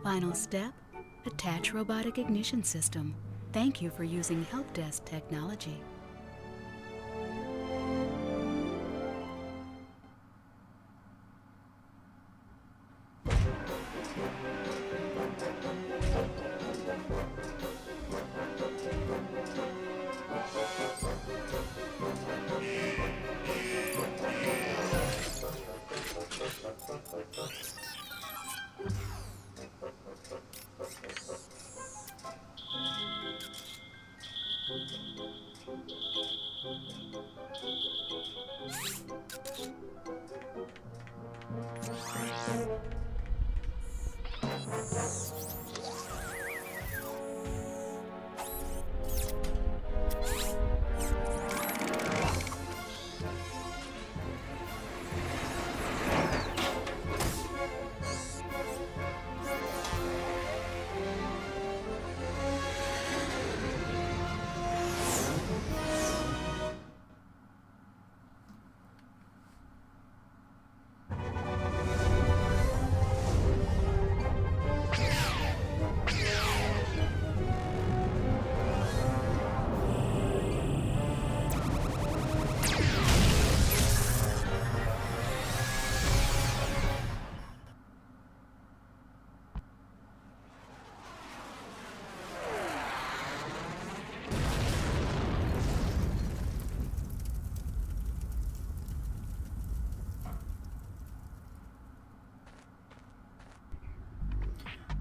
Final step, attach robotic ignition system. Thank you for using help desk technology.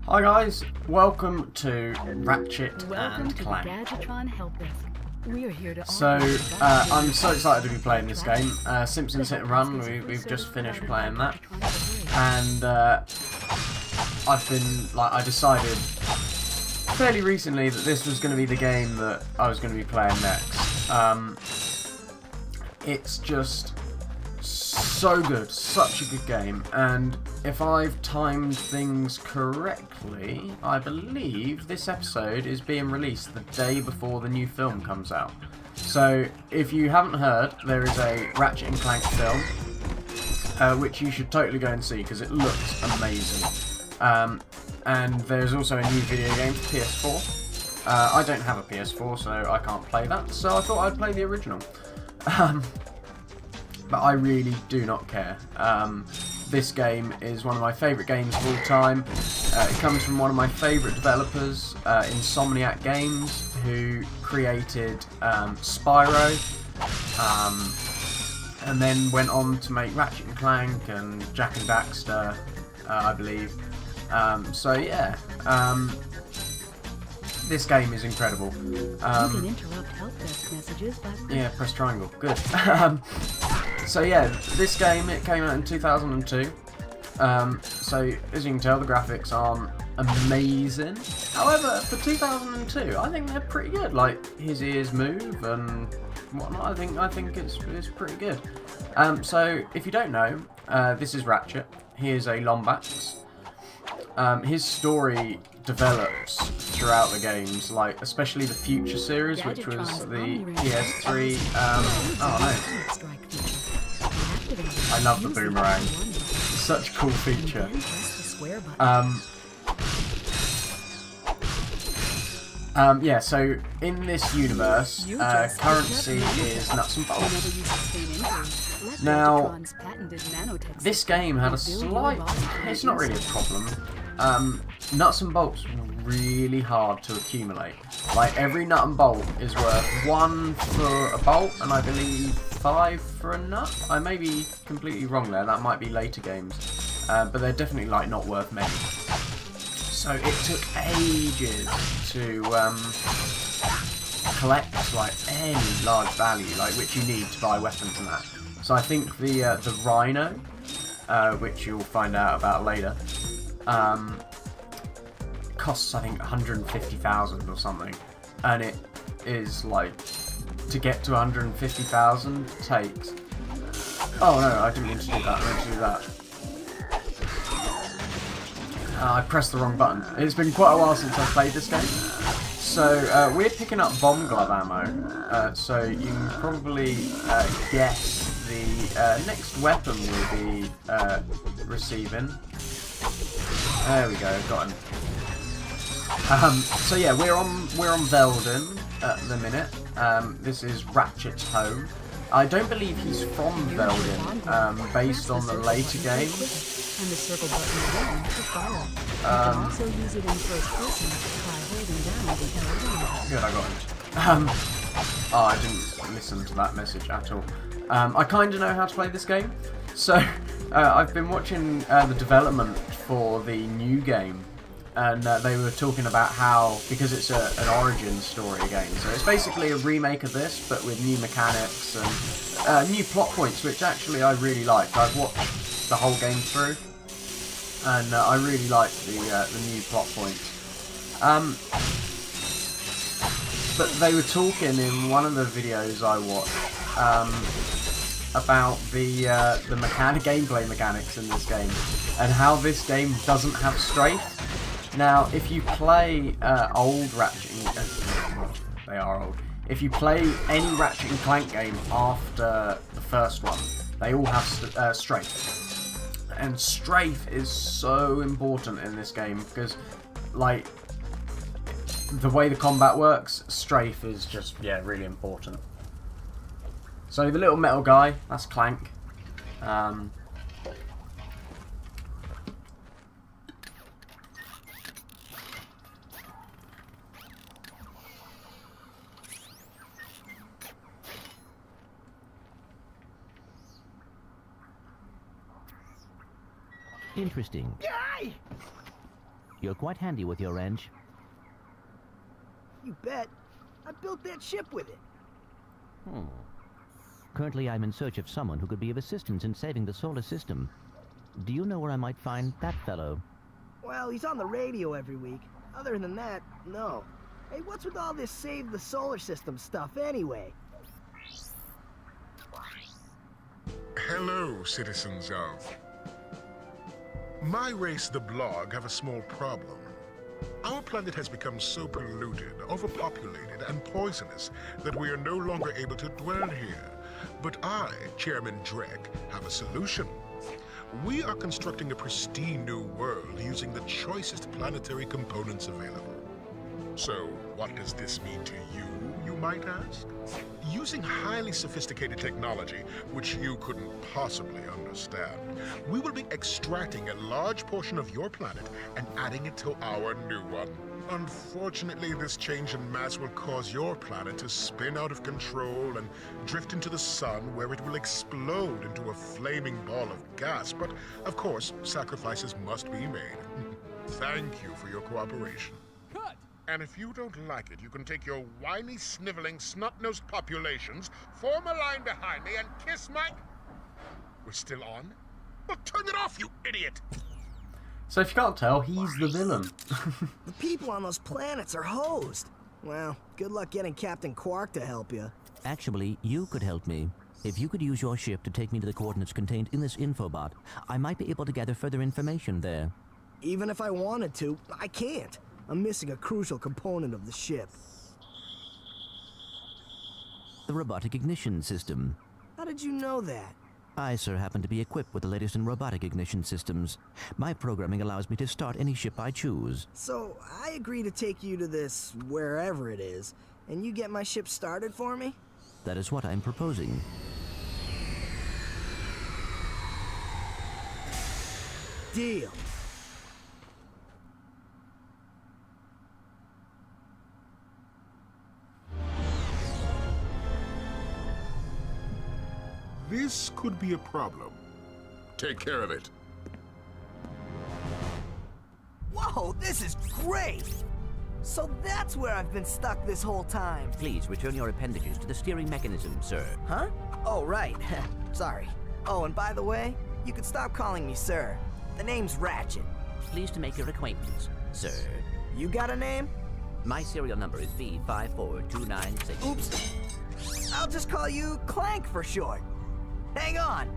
Hi guys, welcome to Ratchet and To Clank. the Gadgetron Help Desk. We are here to So, I'm so excited to be playing this game. Simpsons Hit and Run, we've just finished playing that. And I decided fairly recently that this was going to be the game that I was going to be playing next. It's just so good, such a good game, and if I've timed things correctly, I believe this episode is being released the day before the new film comes out. So if you haven't heard, there is a Ratchet and Clank film, which you should totally go and see because it looks amazing. And there's also a new video game for PS4. I don't have a PS4, so I can't play that, so I thought I'd play the original. But I really do not care. This game is one of my favourite games of all time. It comes from one of my favourite developers, Insomniac Games, who created Spyro, and then went on to make Ratchet and Clank and Jak and Daxter, I believe. So yeah, this game is incredible. you can interrupt help desk messages by Yeah, press triangle. Good. So yeah, this game, it came out in 2002. So as you can tell, the graphics aren't amazing. However, for 2002, I think they're pretty good. Like his ears move and whatnot. I think it's pretty good. So if you don't know, this is Ratchet. He is a Lombax. His story develops throughout the games, like especially the Future series, which was the PS3. Oh no. I love the boomerang. Such a cool feature. Yeah, so in this universe, currency is nuts and bolts. Now, this game had a slight... It's not really a problem. Nuts and bolts were really hard to accumulate. Like, every nut and bolt is worth 1 for a bolt, and I believe 5 for a nut. I may be completely wrong there, that might be later games. But they're definitely like not worth many. So it took ages to collect like any large value, like which you need to buy weapons and that. So I think the Rhino, which you'll find out about later, costs I think 150,000 or something, and it is like, to get to 150,000 takes... Oh no, I didn't mean to do that, I meant to do that. I pressed the wrong button. It's been quite a while since I've played this game. So we're picking up bomb glove ammo, so you can probably guess the next weapon we'll be receiving. There we go, got him. So yeah, we're on Velden at the minute. This is Ratchet's home. I don't believe he's from Velden, based on the later games. And the circle button again to follow. You can also use it in first person by holding down the L1. Good, I got it. Oh, I didn't listen to that message at all. I kind of know how to play this game. So, I've been watching the development for the new game. And they were talking about how, because it's an origin story game, so it's basically a remake of this, but with new mechanics and new plot points, which actually I really liked. I've watched the whole game through, and I really liked the new plot points. But they were talking in one of the videos I watched about the gameplay mechanics in this game, and how this game doesn't have strafe. Now, if you play old Ratchet, they are old. If you play any Ratchet and Clank game after the first one, they all have strafe, and strafe is so important in this game because, like, the way the combat works, strafe is just really important. So the little metal guy, that's Clank. Interesting. You're quite handy with your wrench. You bet. I built that ship with it. Currently, I'm in search of someone who could be of assistance in saving the solar system. Do you know where I might find that fellow? Well, he's on the radio every week. Other than that, no. Hey, what's with all this save the solar system stuff anyway? Hello, citizens of... My race, the Blog, have a small problem. Our planet has become so polluted, overpopulated, and poisonous that we are no longer able to dwell here. But I, Chairman Drek, have a solution. We are constructing a pristine new world using the choicest planetary components available. So, what does this mean to you, you might ask? Using highly sophisticated technology, which you couldn't possibly understand, we will be extracting a large portion of your planet and adding it to our new one. Unfortunately, this change in mass will cause your planet to spin out of control and drift into the sun, where it will explode into a flaming ball of gas. But, of course, sacrifices must be made. Thank you for your cooperation. Cut! And if you don't like it, you can take your whiny, sniveling, snot-nosed populations, form a line behind me, and kiss my... We're still on? Well, turn it off, you idiot! So if you can't tell, he's the villain. The people on those planets are hosed. Well, good luck getting Captain Quark to help you. Actually, you could help me. If you could use your ship to take me to the coordinates contained in this infobot, I might be able to gather further information there. Even if I wanted to, I can't. I'm missing a crucial component of the ship. The robotic ignition system. How did you know that? I, sir, happen to be equipped with the latest in robotic ignition systems. My programming allows me to start any ship I choose. So, I agree to take you to this, wherever it is, and you get my ship started for me? That is what I'm proposing. Deal. This could be a problem. Take care of it. Whoa, this is great! So that's where I've been stuck this whole time. Please return your appendages to the steering mechanism, sir. Huh? Oh, right. Sorry. Oh, and by the way, you can stop calling me sir. The name's Ratchet. Pleased to make your acquaintance, sir. You got a name? My serial number is V54296. Oops. I'll just call you Clank for short. Hang on.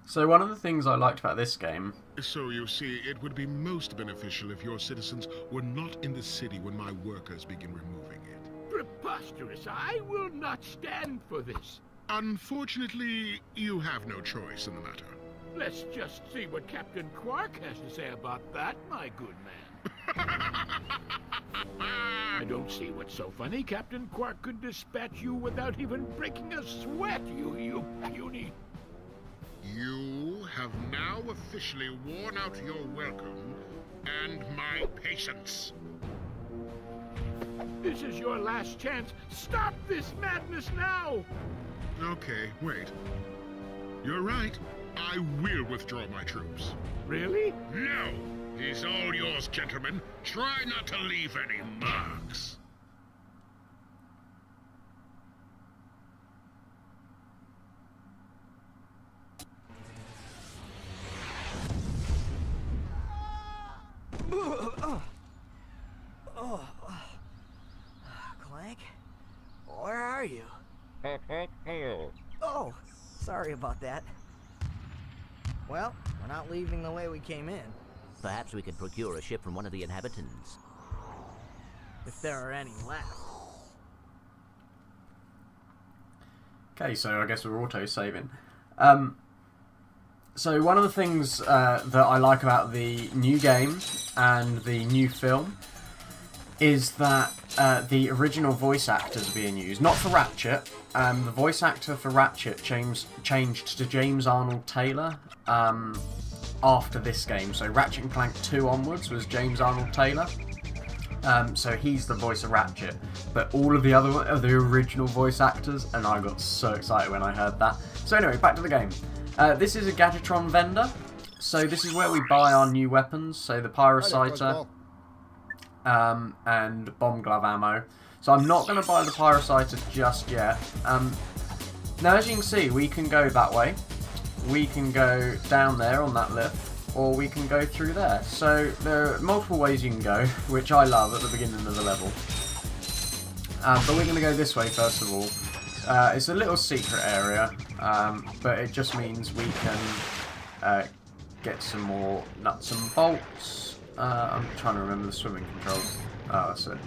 So one of the things I liked about this game... So you see, it would be most beneficial if your citizens were not in the city when my workers begin removing it. Preposterous! I will not stand for this. Unfortunately, you have no choice in the matter. Let's just see what Captain Quark has to say about that, my good man. I don't see what's so funny. Captain Quark could dispatch you without even breaking a sweat, you puny. You have now officially worn out your welcome and my patience. This is your last chance. Stop this madness now! Okay, wait. You're right. I will withdraw my troops. Really? No! He's all yours, gentlemen. Try not to leave any marks. Clank? Where are you? Oh, sorry about that. Well, we're not leaving the way we came in. Perhaps we could procure a ship from one of the inhabitants. If there are any left. Okay, so I guess we're auto-saving. So one of the things that I like about the new game and the new film is that the original voice actors are being used. Not for Ratchet. The voice actor for Ratchet changed to James Arnold Taylor after this game. So Ratchet and Clank 2 onwards was James Arnold Taylor. So he's the voice of Ratchet. But all of the other are the original voice actors, and I got so excited when I heard that. So anyway, back to the game. This is a Gadgetron vendor. So this is where we buy our new weapons. So the Pyrociter and Bomb Glove ammo. So I'm not going to buy the Pyrociter just yet. Now as you can see, we can go that way. We can go down there on that lift. Or we can go through there. So there are multiple ways you can go, which I love at the beginning of the level. But we're going to go this way first of all. It's a little secret area, but it just means we can get some more nuts and bolts. I'm trying to remember the swimming controls. Oh, that's it.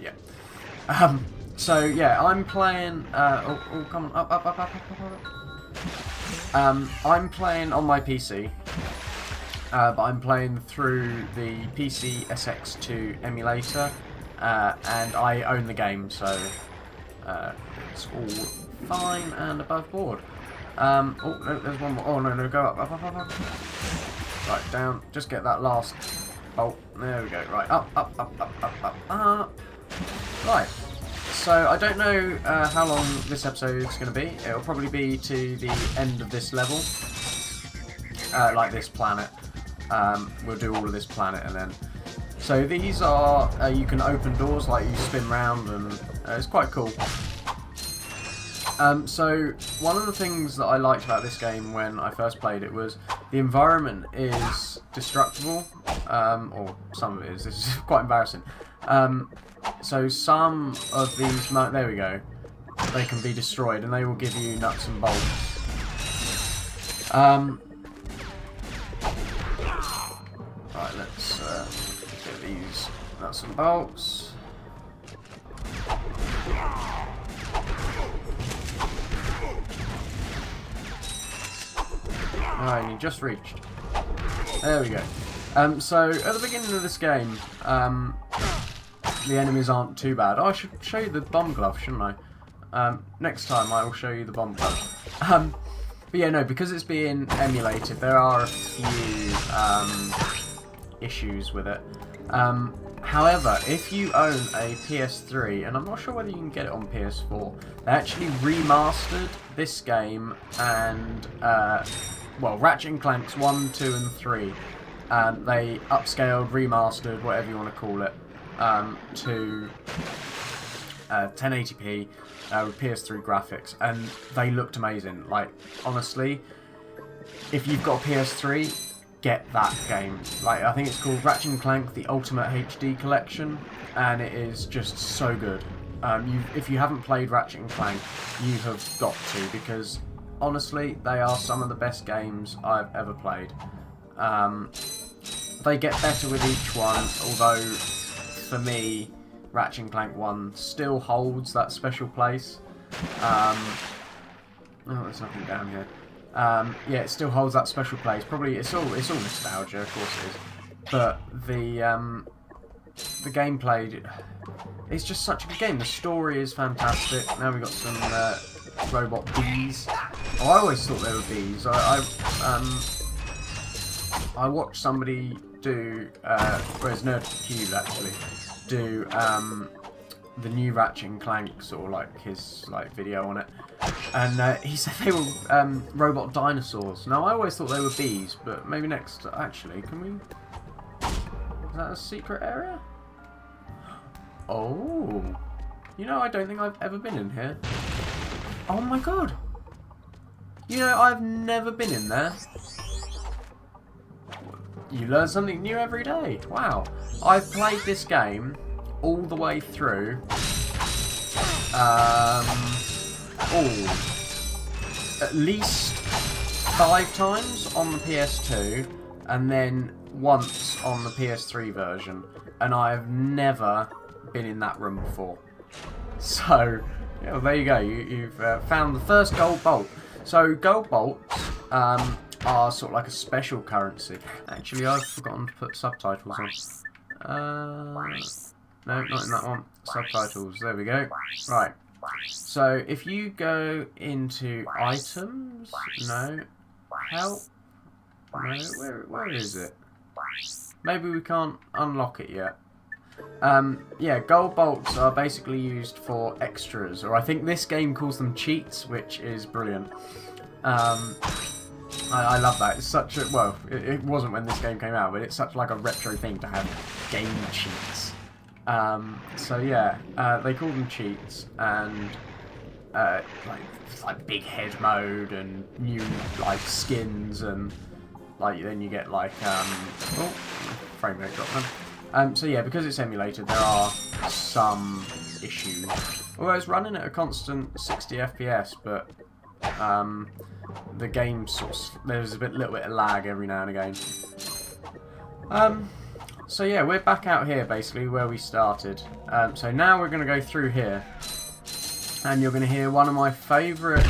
Yeah. So yeah, I'm playing. Oh, come on, up. I'm playing on my PC. But I'm playing through the PC SX2 emulator, and I own the game, so it's all fine and above board. Oh, no, there's one more. Oh, no, go up. Right, down. Just get that last bolt. There we go. Right, up. Right. So, I don't know how long this episode is going to be. It'll probably be to the end of this level. Like this planet. We'll do all of this planet and then... So these are... you can open doors, like you spin round, and it's quite cool. So one of the things that I liked about this game when I first played it was the environment is destructible. Or some of it is. This is quite embarrassing. So some of these... There we go. They can be destroyed and they will give you nuts and bolts. Right, let's get these nuts and bolts. Alright, you just reached. There we go. So, at the beginning of this game, the enemies aren't too bad. Oh, I should show you the bomb glove, shouldn't I? Next time I will show you the bomb glove. But yeah, no, because it's being emulated, there are a few issues with it. However, if you own a PS3, and I'm not sure whether you can get it on PS4, they actually remastered this game and, well, Ratchet and Clanks 1, 2 and 3. They upscaled, remastered, whatever you want to call it, to 1080p with PS3 graphics, and they looked amazing. Like, honestly, if you've got a PS3, get that game. Like, I think it's called Ratchet and Clank The Ultimate HD Collection, and it is just so good. If you haven't played Ratchet and Clank, you have got to, because honestly, they are some of the best games I've ever played. They get better with each one, although for me, Ratchet and Clank 1 still holds that special place. Oh, there's nothing down here. yeah, it still holds that special place. Probably it's all nostalgia, of course it is, but the gameplay, it's just such a good game. The story is fantastic. Now we've got some robot bees. Oh, I always thought they were bees. I watched somebody do, whereas NerdCube actually, do the new Ratchet and Clank, sort of like his video on it, and he said they were robot dinosaurs. Now I always thought they were bees, but maybe next. Actually, can we? Is that a secret area? Oh, you know, I don't think I've ever been in here. Oh my god! You know, I've never been in there. You learn something new every day. Wow. I've played this game all the way through. At least 5 times on the PS2, and then once on the PS3 version. And I've never been in that room before. So, yeah, well, there you go. You've found the first gold bolt. So, gold bolts are sort of like a special currency. Actually, I've forgotten to put subtitles on. No, not in that one. Subtitles. There we go. Right. So, if you go into items, no, help, no, where is it? Maybe we can't unlock it yet. Yeah, gold bolts are basically used for extras, or I think this game calls them cheats, which is brilliant. I love that. It's such a, well, it wasn't when this game came out, but it's such like a retro thing to have game cheats. So yeah, they call them cheats, and like big head mode and new like skins, and like then you get like oh, frame rate drop them. So yeah, because it's emulated, there are some issues. Although it's running at a constant 60 FPS, but the game sort of, there's a little bit of lag every now and again. So yeah, we're back out here basically where we started. So now we're going to go through here, and you're going to hear one of my favourite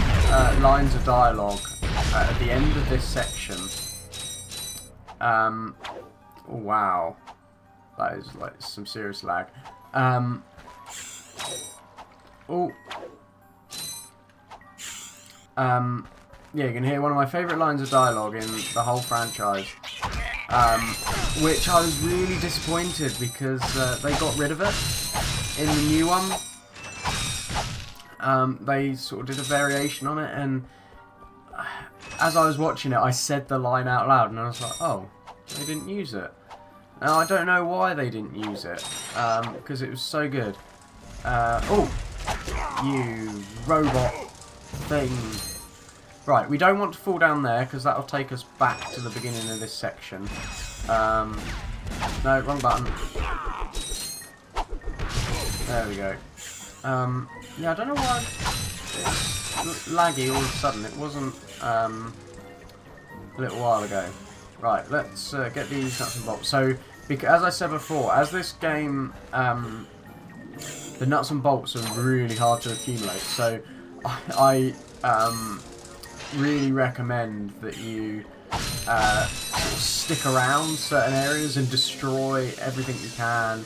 lines of dialogue at the end of this section. Wow. That is like some serious lag. Oh. Yeah, you can hear one of my favourite lines of dialogue in the whole franchise. Which I was really disappointed because they got rid of it in the new one. They sort of did a variation on it, and as I was watching it, I said the line out loud, and I was like, oh, they didn't use it. Now, I don't know why they didn't use it, because it was so good. Oh, you robot thing. Right, we don't want to fall down there, because that'll take us back to the beginning of this section. No, wrong button. There we go. Yeah, I don't know why it's laggy all of a sudden. It wasn't a little while ago. Right, let's get these nuts and bolts. So, as I said before, as this game, the nuts and bolts are really hard to accumulate. So, I really recommend that you stick around certain areas and destroy everything you can.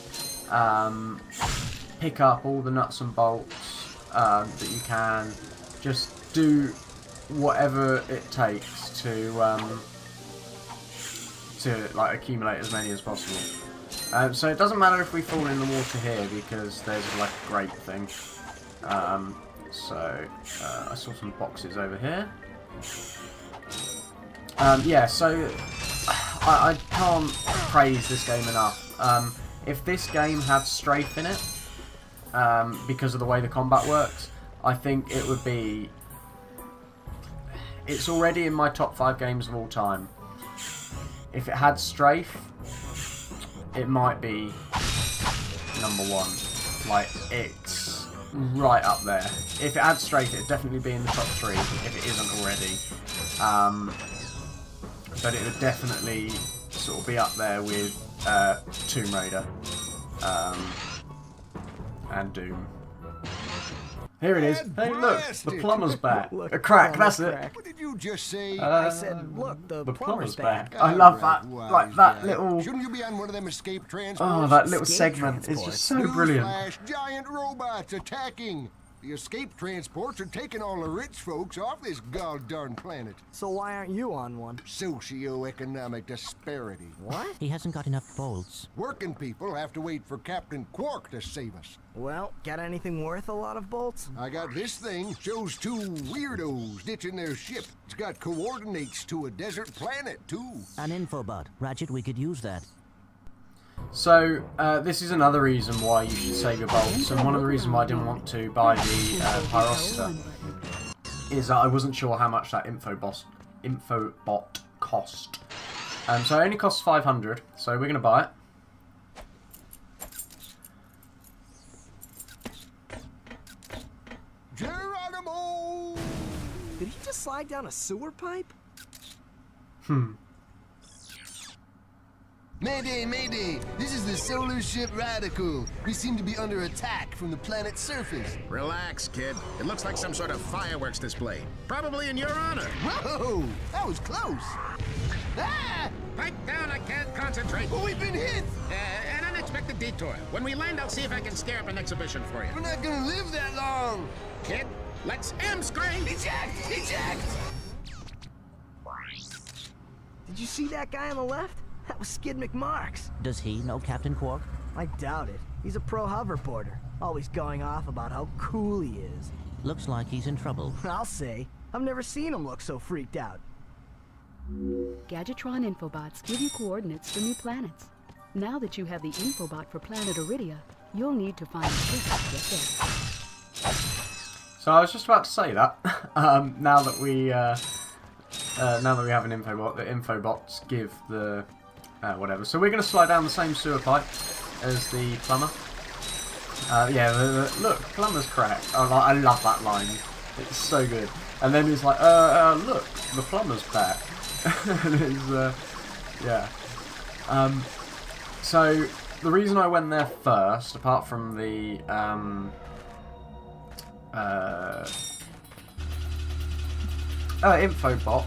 Pick up all the nuts and bolts that you can. Just do whatever it takes to like accumulate as many as possible. So it doesn't matter if we fall in the water here, because there's like a grate thing. So I saw some boxes over here. Yeah, so I can't praise this game enough. If this game had strafe in it, because of the way the combat works, I think it would be... It's already in my top 5 games of all time. If it had strafe, it might be number 1. Like, it's right up there. If it had strafe, it'd definitely be in the top 3, if it isn't already. But it would definitely sort of be up there with Tomb Raider and Doom. Here it is. Hey, look, the plumber's back. Look, A crack, plumber's that's crack. What did you just say? I said, look, the plumber's back. I love Alright, that, wise like that guy. little. Shouldn't you be on one of them escape transports? Oh, that little Escape segment is transports. just so brilliant. Newsflash, giant robots attacking. The escape transports are taking all the rich folks off this god-darn planet. So why aren't you on one? Socioeconomic disparity. What? He hasn't got enough bolts. Working people have to wait for Captain Quark to save us. Well, got anything worth a lot of bolts? I got this thing. Shows two weirdos ditching their ship. It's got coordinates to a desert planet, too. An infobot. Ratchet, we could use that. So, this is another reason why you should save your bolts, and one of the reasons why I didn't want to buy the Pyrosita is that I wasn't sure how much that infobot cost. So it only costs 500, so we're going to buy it. Geronimo! Did he just slide down a sewer pipe? Mayday, mayday! This is the solar ship Radical. We seem to be under attack from the planet's surface. Relax, kid. It looks like some sort of fireworks display. Probably in your honor. Whoa! That was close! Ah! Pipe down, I can't concentrate. But we've been hit! An unexpected detour. When we land, I'll see if I can scare up an exhibition for you. We're not gonna live that long! Kid, let's M-screen! Eject! Eject! Did you see that guy on the left? That was Skid McMarks. Does he know Captain Quark? I doubt it. He's a pro hoverboarder, always going off about how cool he is. Looks like he's in trouble. I'll say, I've never seen him look so freaked out. Gadgetron infobots give you coordinates for new planets. Now that you have the infobot for planet Iridia, you'll need to find a ship to get there. So I was just about to say that. Now that we have an infobot, the infobots give the whatever. So we're going to slide down the same sewer pipe as the plumber. Look, plumber's crack. I love that line. It's so good. And then he's like, look, the plumber's back. And it's, yeah. So the reason I went there first, apart from the infobot,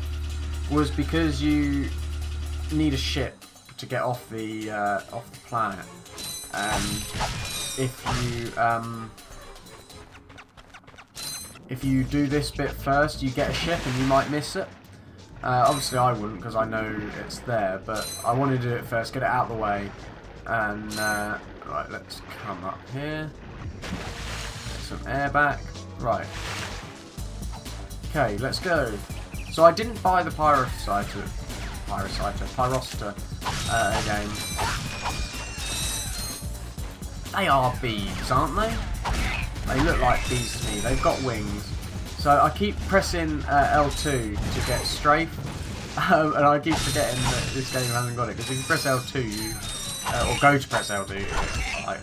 was because you need a ship to get off the planet, and if you do this bit first, you get a ship and you might miss it. Obviously I wouldn't, because I know it's there, but I wanted to do it first, get it out of the way, and right, let's come up here, get some air back, right, okay, let's go. So I didn't buy the Pyrosita again. They are bees, aren't they? They look like bees to me. They've got wings. So I keep pressing L2 to get strafe, and I keep forgetting that this game hasn't got it. Because if you press L2, or go to press L2, like,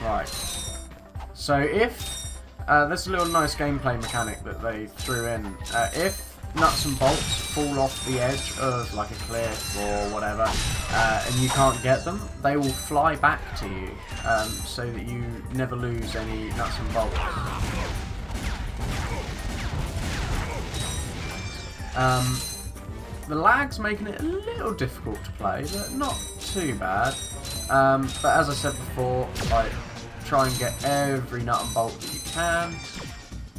right. So if there's a little nice gameplay mechanic that they threw in. If nuts and bolts fall off the edge of like a cliff or whatever, and you can't get them, they will fly back to you, so that you never lose any nuts and bolts. The lag's making it a little difficult to play, but not too bad. But as I said before, like, try and get every nut and bolt that you can.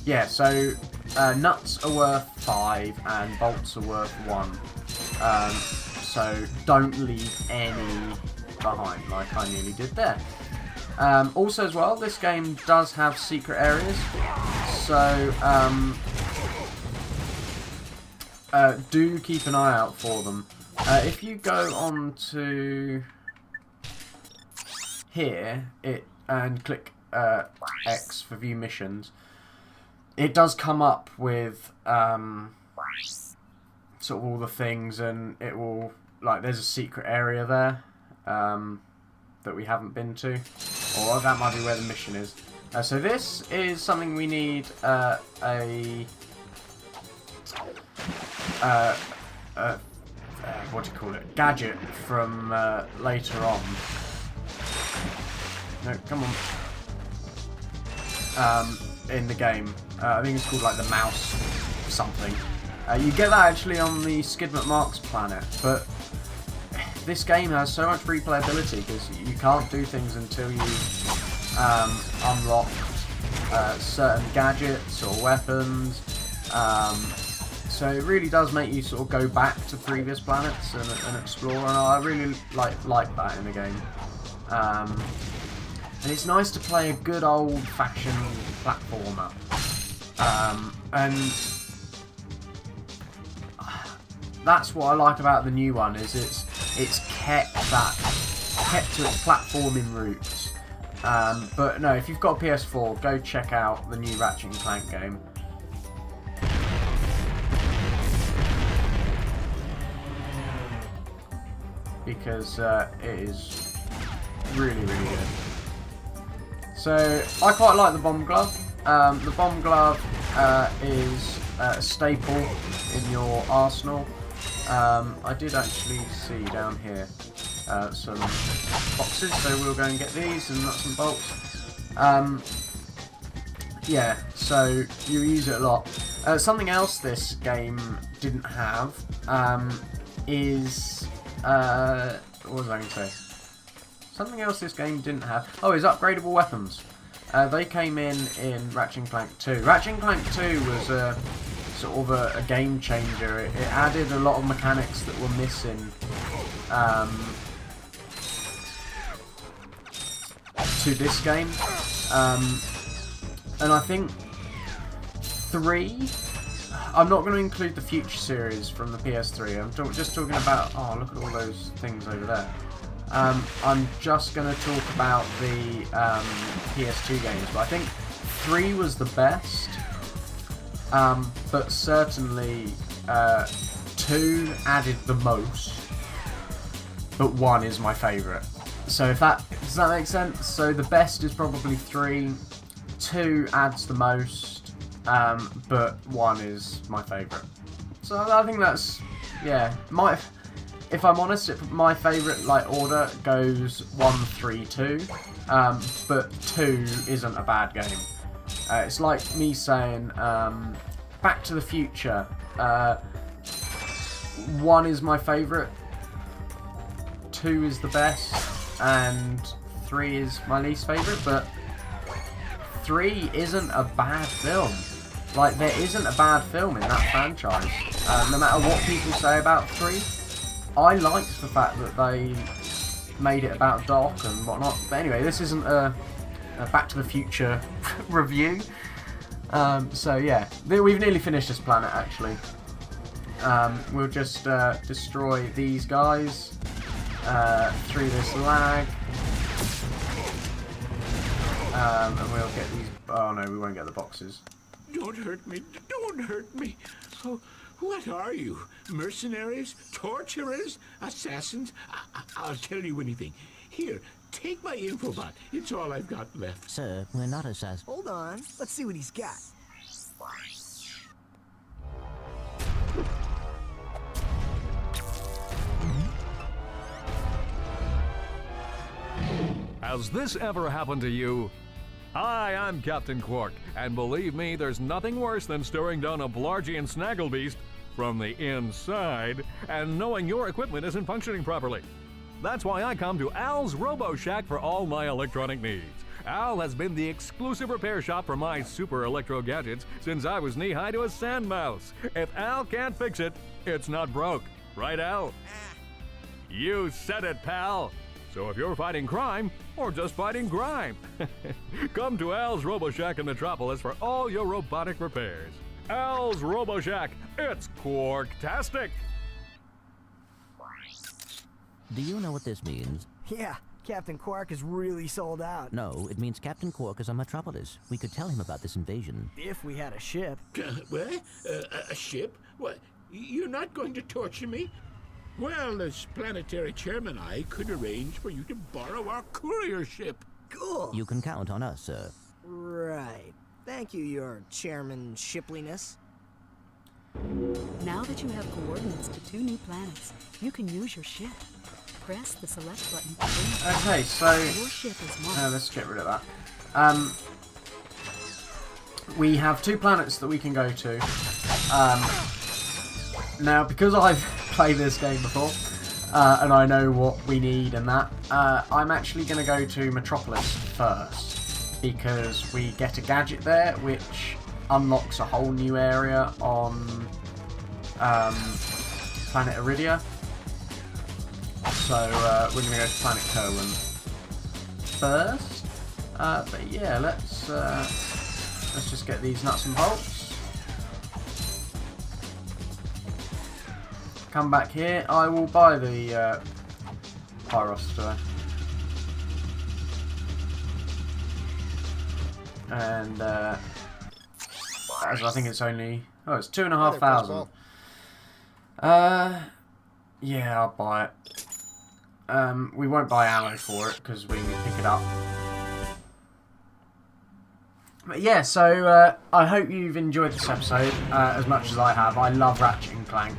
Yeah, so nuts are worth 5 and bolts are worth 1. So don't leave any behind, like I nearly did there. Also as well, this game does have secret areas, so do keep an eye out for them. If you go on to here and click X for view missions, it does come up with sort of all the things, and it will, like, there's a secret area there that we haven't been to, or that might be where the mission is. So this is something we need what do you call it? Gadget from later on. No, come on. In the game. I think it's called like the mouse something. You get that actually on the Skid McMark's planet, but this game has so much replayability because you can't do things until you unlock certain gadgets or weapons. So it really does make you sort of go back to previous planets and explore, and I really like that in the game. And it's nice to play a good old-fashioned platformer. And that's what I like about the new one, is it's kept to its platforming roots. But no, if you've got a PS4, go check out the new Ratchet and Clank game. Because it is really, really good. So I quite like the bomb glove. The bomb glove is a staple in your arsenal. I did actually see down here some boxes, so we'll go and get these and nuts and bolts. Yeah, so you use it a lot. Something else this game didn't have is what was I going to say? Something else this game didn't have. Oh, is upgradable weapons. They came in Ratchet and Clank 2. Ratchet and Clank 2 was a sort of a game changer. It added a lot of mechanics that were missing to this game. And I think 3... I'm not going to include the Future series from the PS3. I'm just talking about... Oh, look at all those things over there. I'm just going to talk about the PS2 games. But I think 3 was the best. But certainly 2 added the most. But 1 is my favourite. So does that make sense? So the best is probably 3. 2 adds the most. But 1 is my favourite. So I think that's, yeah, if I'm honest, my favourite order goes 1, 3, 2. But 2 isn't a bad game. It's like me saying Back to the Future. 1 is my favourite, 2 is the best, and 3 is my least favourite. But 3 isn't a bad film. Like, there isn't a bad film in that franchise. No matter what people say about 3, I liked the fact that they made it about Doc and whatnot. But anyway, this isn't a Back to the Future review. So yeah, we've nearly finished this planet actually. We'll just destroy these guys through this lag. And we'll get these... Oh no, we won't get the boxes. Don't hurt me. Don't hurt me. Oh, what are you? Mercenaries? Torturers? Assassins? I'll tell you anything. Here, take my infobot. It's all I've got left. Sir, we're not assassins. Hold on. Let's see what he's got. Has this ever happened to you? Hi, I'm Captain Quark, and believe me, there's nothing worse than staring down a Blargian snagglebeast from the inside and knowing your equipment isn't functioning properly. That's why I come to Al's Robo Shack for all my electronic needs. Al has been the exclusive repair shop for my super electro gadgets since I was knee-high to a sand mouse. If Al can't fix it, it's not broke. Right, Al? You said it, pal. So if you're fighting crime, or just fighting grime, come to Al's Robo Shack in Metropolis for all your robotic repairs. Al's Robo Shack, it's Quarktastic! Do you know what this means? Yeah, Captain Quark is really sold out. No, it means Captain Quark is on Metropolis. We could tell him about this invasion. If we had a ship. What? A ship? What? You're not going to torture me? Well, as planetary chairman, I could arrange for you to borrow our courier ship. Cool. You can count on us, sir. Right. Thank you, your chairman shipliness. Now that you have coordinates to 2 new planets, you can use your ship. Press the select button to bring it. Okay, so Your ship is marked. let's get rid of that. We have 2 planets that we can go to. Now, because I've played this game before, and I know what we need and that, I'm actually going to go to Metropolis first, because we get a gadget there which unlocks a whole new area on planet Iridia. So we're going to go to planet Kerwin first. But yeah, let's just get these nuts and bolts. Come back here. I will buy the Pyros today. And as I think it's only it's 2,500. Yeah, I'll buy it. We won't buy ammo for it because we can pick it up. But yeah, so I hope you've enjoyed this episode as much as I have. I love Ratchet and Clank.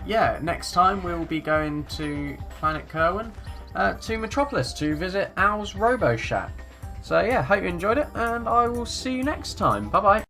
Yeah, next time we'll be going to Planet Kerwin, to Metropolis to visit Al's Robo Shack. So yeah, hope you enjoyed it, and I will see you next time. Bye bye.